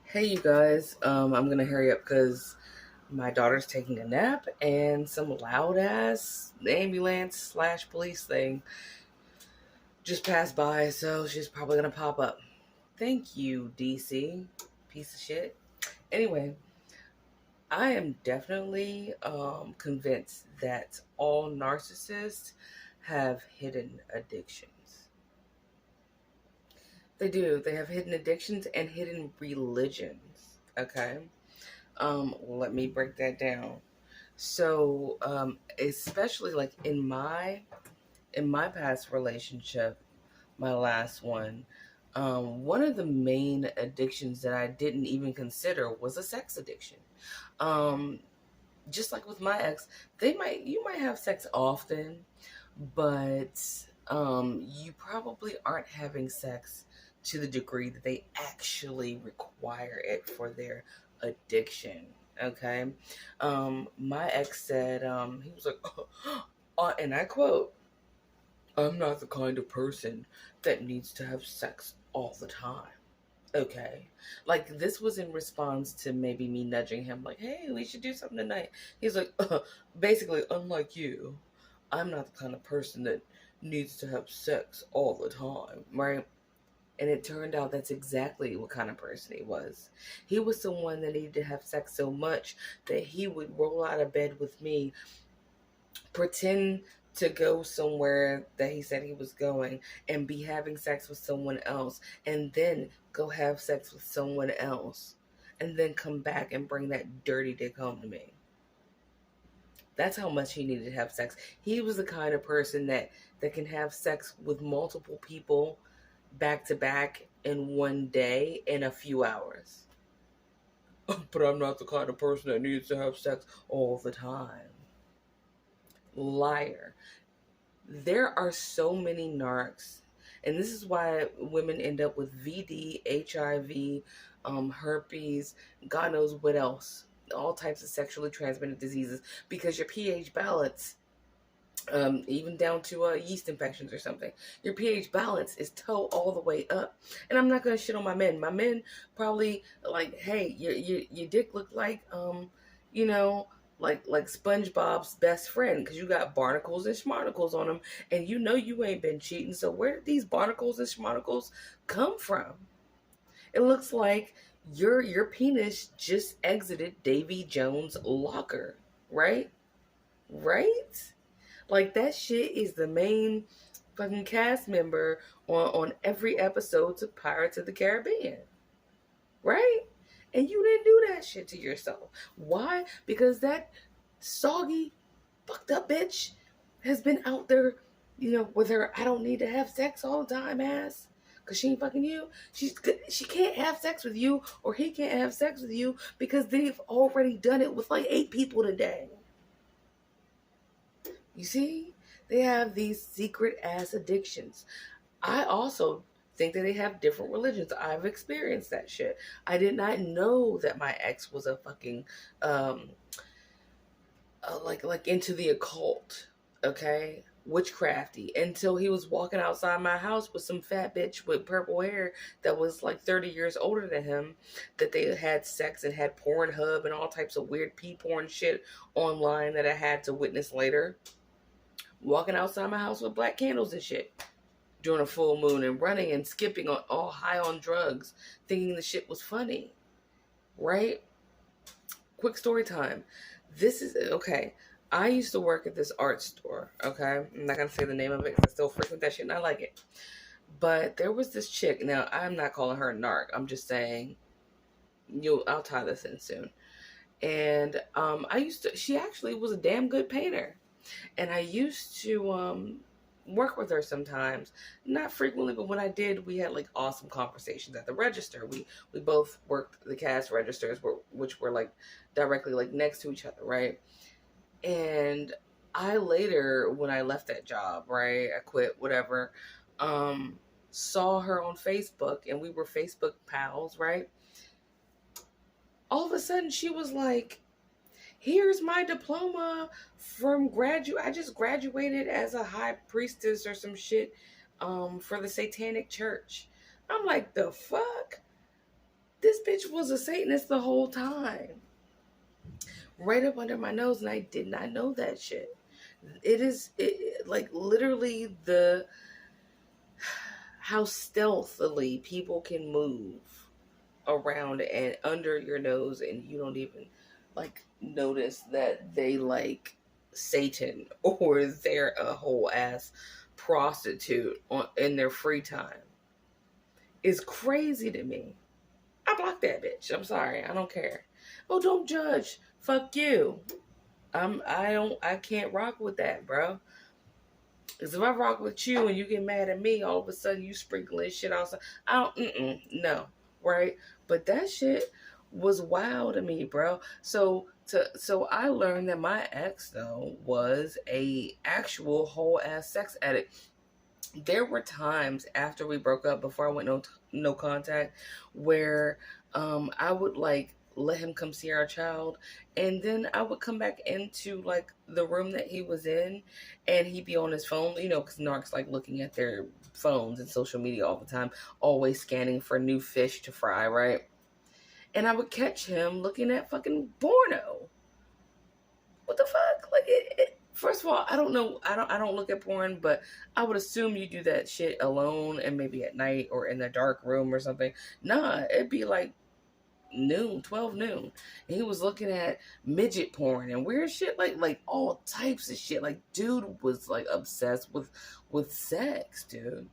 Hey, you guys. I'm gonna hurry up because my daughter's taking a nap and some loud ass ambulance slash police thing just passed by, so she's probably gonna pop up. Thank you, DC. Piece of shit. Anyway, I am definitely convinced that all narcissists have hidden addictions. They do. They have hidden addictions and hidden religions. Okay. Let me break that down. So, especially like in my past relationship, my last one of the main addictions that I didn't even consider was a sex addiction. Um, just like with my ex, you might have sex often, but you probably aren't having sex to the degree that they actually require it for their addiction. Okay. My ex said, he was like, and I quote, "I'm not the kind of person that needs to have sex all the time." Okay. Like, this was in response to maybe me nudging him, like, "Hey, we should do something tonight." He's like, basically, unlike you, I'm not the kind of person that needs to have sex all the time, right? And it turned out that's exactly what kind of person he was. He was someone that needed to have sex so much that he would roll out of bed with me, pretend to go somewhere that he said he was going, and be having sex with someone else, and then go have sex with someone else, and then come back and bring that dirty dick home to me. That's how much he needed to have sex. He was the kind of person that can have sex with multiple people back to back in one day in a few hours. But I'm not the kind of person that needs to have sex all the time. Liar. There are so many narcs, and this is why women end up with VD, HIV, herpes, God knows what else, all types of sexually transmitted diseases, because your pH balance, even down to yeast infections or something, your pH balance is toe all the way up. And I'm not gonna shit on my men. My men probably like, hey, your dick look like you know, like SpongeBob's best friend, because you got barnacles and schmarnacles on them, and you ain't been cheating. So where did these barnacles and schmarnacles come from? It looks like your penis just exited Davy Jones' locker, right? Right? Like, that shit is the main fucking cast member on every episode of Pirates of the Caribbean. Right? And you didn't do that shit to yourself. Why? Because that soggy, fucked up bitch has been out there, with her "I don't need to have sex all the time" ass. Cause she ain't fucking you. She can't have sex with you, or he can't have sex with you, because they've already done it with like 8 people today. You see? They have these secret ass addictions. I also think that they have different religions. I've experienced that shit. I did not know that my ex was a fucking um like into the occult, okay? Witchcrafty, until he was walking outside my house with some fat bitch with purple hair that was like 30 years older than him, that they had sex and had Pornhub and all types of weird pee porn shit online that I had to witness later. Walking outside my house with black candles and shit during a full moon, and running and skipping on all high on drugs, thinking the shit was funny. Right? Quick story time. This is okay. I used to work at this art store. Okay, I'm not gonna say the name of it because I still frequent that shit and I like it. But there was this chick. Now, I'm not calling her a narc. I'm just saying, I'll tie this in soon. And she actually was a damn good painter. And I used to work with her sometimes, not frequently, but when I did, we had like awesome conversations at the register. We both worked the cash registers, which were like directly like next to each other, right? And I later, when I left that job, right, I quit, whatever, saw her on Facebook, and we were Facebook pals, right? All of a sudden, she was like, "Here's my diploma from I just graduated as a high priestess or some shit for the Satanic Church." I'm like, the fuck? This bitch was a Satanist the whole time. Right up under my nose, and I did not know that shit. Like literally how stealthily people can move around and under your nose, and you don't even like notice that they like Satan or they're a whole ass prostitute in their free time. Is crazy to me. I blocked that bitch. I'm sorry. I don't care. Oh, don't judge. Fuck you. I can't rock with that, bro. Because if I rock with you and you get mad at me, all of a sudden you sprinkling shit outside. No, right? But that shit was wild to me, bro. So I learned that my ex though was a actual whole ass sex addict. There were times after we broke up, before I went no contact, where I would like let him come see our child, and then I would come back into like the room that he was in, and he'd be on his phone, because narcs like looking at their phones and social media all the time, always scanning for new fish to fry, right? And I would catch him looking at fucking porno. What the fuck? Like first of all, I don't know. I don't look at porn, but I would assume you do that shit alone and maybe at night or in the dark room or something. Nah, it'd be like 12 noon. And he was looking at midget porn and weird shit, like all types of shit. Like, dude was like obsessed with sex, dude.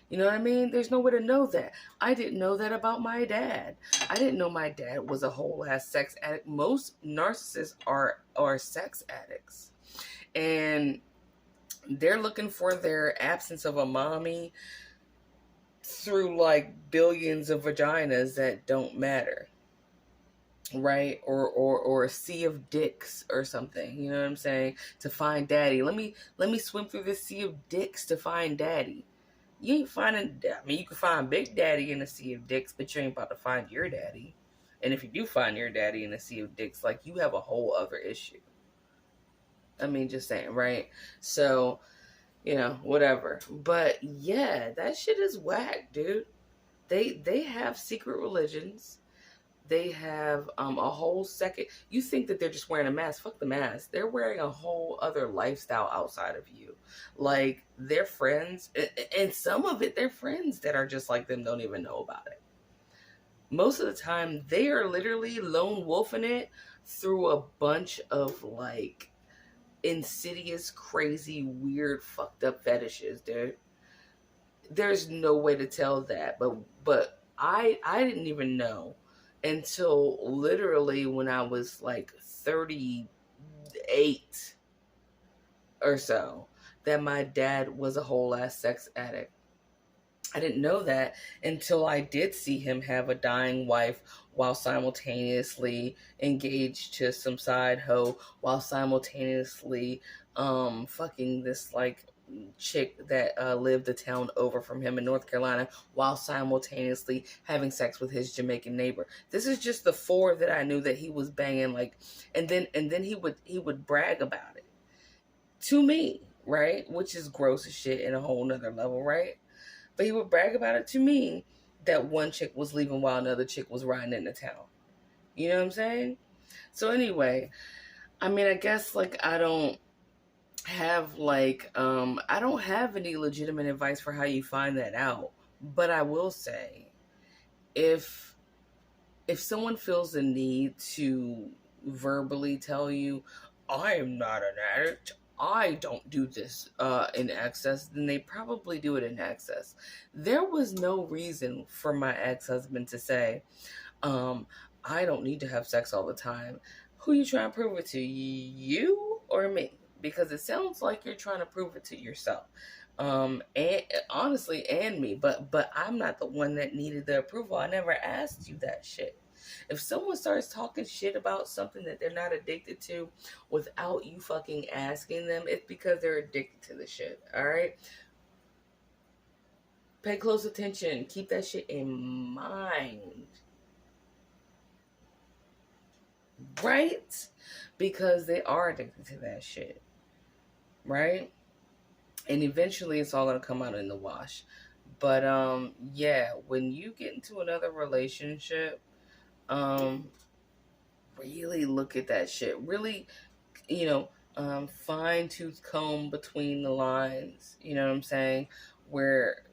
You know what I mean? There's no way to know that. I didn't know that about my dad. I didn't know my dad was a whole ass sex addict. Most narcissists are sex addicts. And they're looking for their absence of a mommy through like billions of vaginas that don't matter. Right? Or a sea of dicks or something. You know what I'm saying? To find daddy. Let me swim through this sea of dicks to find daddy. You ain't finding, you can find Big Daddy in a sea of dicks, but you ain't about to find your daddy. And if you do find your daddy in a sea of dicks, like, you have a whole other issue. Just saying, right? So, whatever. But yeah, that shit is whack, dude. They have secret religions. They have a whole second. You think that they're just wearing a mask. Fuck the mask. They're wearing a whole other lifestyle outside of you. Like, their friends, and some of it, their friends that are just like them don't even know about it. Most of the time, they are literally lone wolfing it through a bunch of, like, insidious, crazy, weird, fucked up fetishes, dude. There's no way to tell that. But I didn't even know until literally when I was like 38 or so that my dad was a whole ass sex addict. I didn't know that until I did see him have a dying wife while simultaneously engaged to some side hoe, while simultaneously fucking this like chick that lived a town over from him in North Carolina, while simultaneously having sex with his Jamaican neighbor. This is just the 4 that I knew that he was banging, like, and then he would brag about it to me, right? Which is gross as shit in a whole nother level, right? But he would brag about it to me that one chick was leaving while another chick was riding into town. You know what I'm saying? So anyway, I guess like I don't have any legitimate advice for how you find that out. But I will say, if someone feels the need to verbally tell you, I am not an addict, I don't do this in excess, then they probably do it in excess. There was no reason for my ex-husband to say, I don't need to have sex all the time. Who you trying to prove it to? You or me? Because it sounds like you're trying to prove it to yourself. And honestly, and me. But I'm not the one that needed the approval. I never asked you that shit. If someone starts talking shit about something that they're not addicted to without you fucking asking them, it's because they're addicted to the shit, alright? Pay close attention. Keep that shit in mind. Right? Because they are addicted to that shit. Right? And eventually it's all going to come out in the wash. But yeah, when you get into another relationship, um, really look at that shit. Really, you know, fine tooth comb between the lines. You know what I'm saying? Where,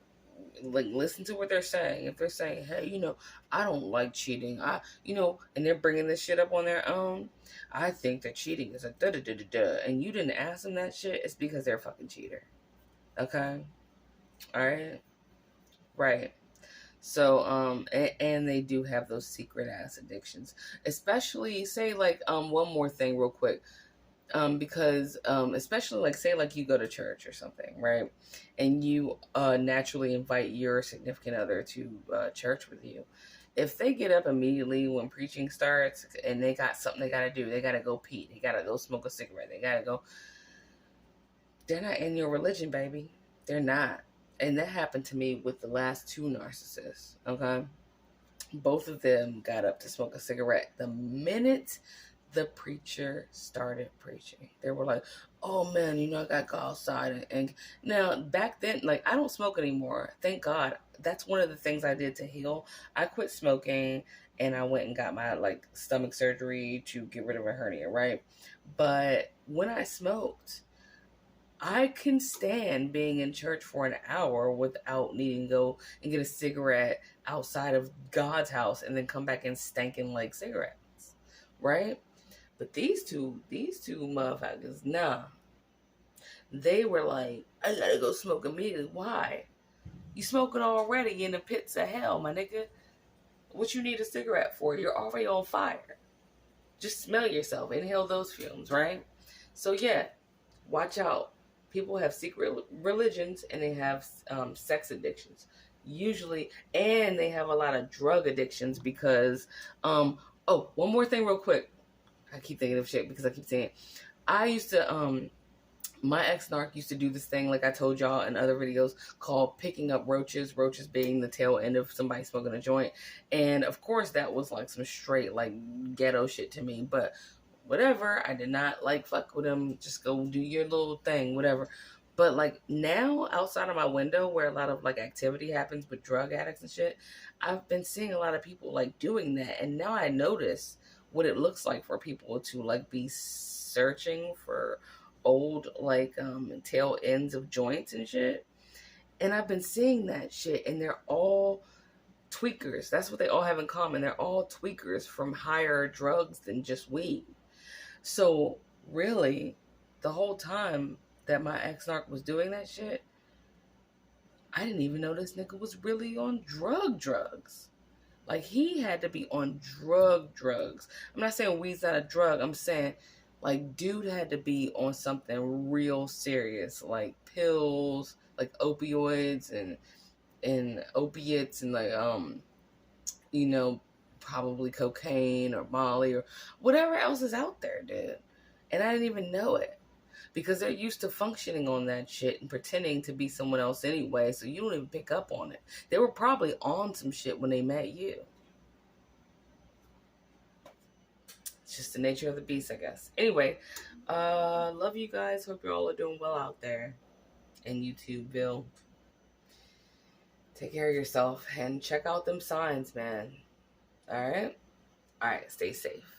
like, listen to what they're saying. If they're saying, hey, I don't like cheating, and they're bringing this shit up on their own, I think that cheating is a da da da da da, and you didn't ask them that shit, it's because they're a fucking cheater. Okay? All right? Right. So, and they do have those secret ass addictions. Especially, say, like, one more thing real quick. Because especially, like, say, like, you go to church or something, right? And you naturally invite your significant other to church with you. If they get up immediately when preaching starts and they got something they gotta do, they gotta go pee, they gotta go smoke a cigarette, they gotta go, they're not in your religion, baby. They're not. And that happened to me with the last two narcissists. Okay, both of them got up to smoke a cigarette the minute the preacher started preaching. They were like, oh man, I gotta go outside. And now, back then, like, I don't smoke anymore, thank God. That's one of the things I did to heal. I quit smoking, and I went and got my, like, stomach surgery to get rid of a hernia, right? But when I smoked, I can stand being in church for an hour without needing to go and get a cigarette outside of God's house and then come back and stinking like cigarettes, right? But these two motherfuckers, nah. They were like, I gotta go smoke immediately. Why? You smoking already in the pits of hell, my nigga. What you need a cigarette for? You're already on fire. Just smell yourself. Inhale those fumes, right? So yeah, watch out. People have secret religions, and they have sex addictions usually, and they have a lot of drug addictions because oh, one more thing real quick. I keep thinking of shit because I keep saying it. I used to my ex-narc used to do this thing, like I told y'all in other videos, called picking up roaches being the tail end of somebody smoking a joint. And of course that was like some straight, like, ghetto shit to me, but whatever. I did not, like, fuck with them. Just go do your little thing, whatever. But, like, now, outside of my window where a lot of, like, activity happens with drug addicts and shit, I've been seeing a lot of people, like, doing that. And now I notice what it looks like for people to, like, be searching for old, like, tail ends of joints and shit. And I've been seeing that shit, and they're all tweakers. That's what they all have in common. They're all tweakers from higher drugs than just weed. So really, the whole time that my ex-narc was doing that shit, I didn't even know this nigga was really on drugs. Like, he had to be on drugs. I'm not saying weed's not a drug. I'm saying, like, dude had to be on something real serious, like pills, like opioids and opiates, and, like, probably cocaine or Molly or whatever else is out there, dude. And I didn't even know it because they're used to functioning on that shit and pretending to be someone else anyway, so you don't even pick up on it. They were probably on some shit when they met you. It's just the nature of the beast, I guess. Anyway, love you guys. Hope you all are doing well out there in YouTubeville. Take care of yourself and check out them signs, man. All right? All right, stay safe.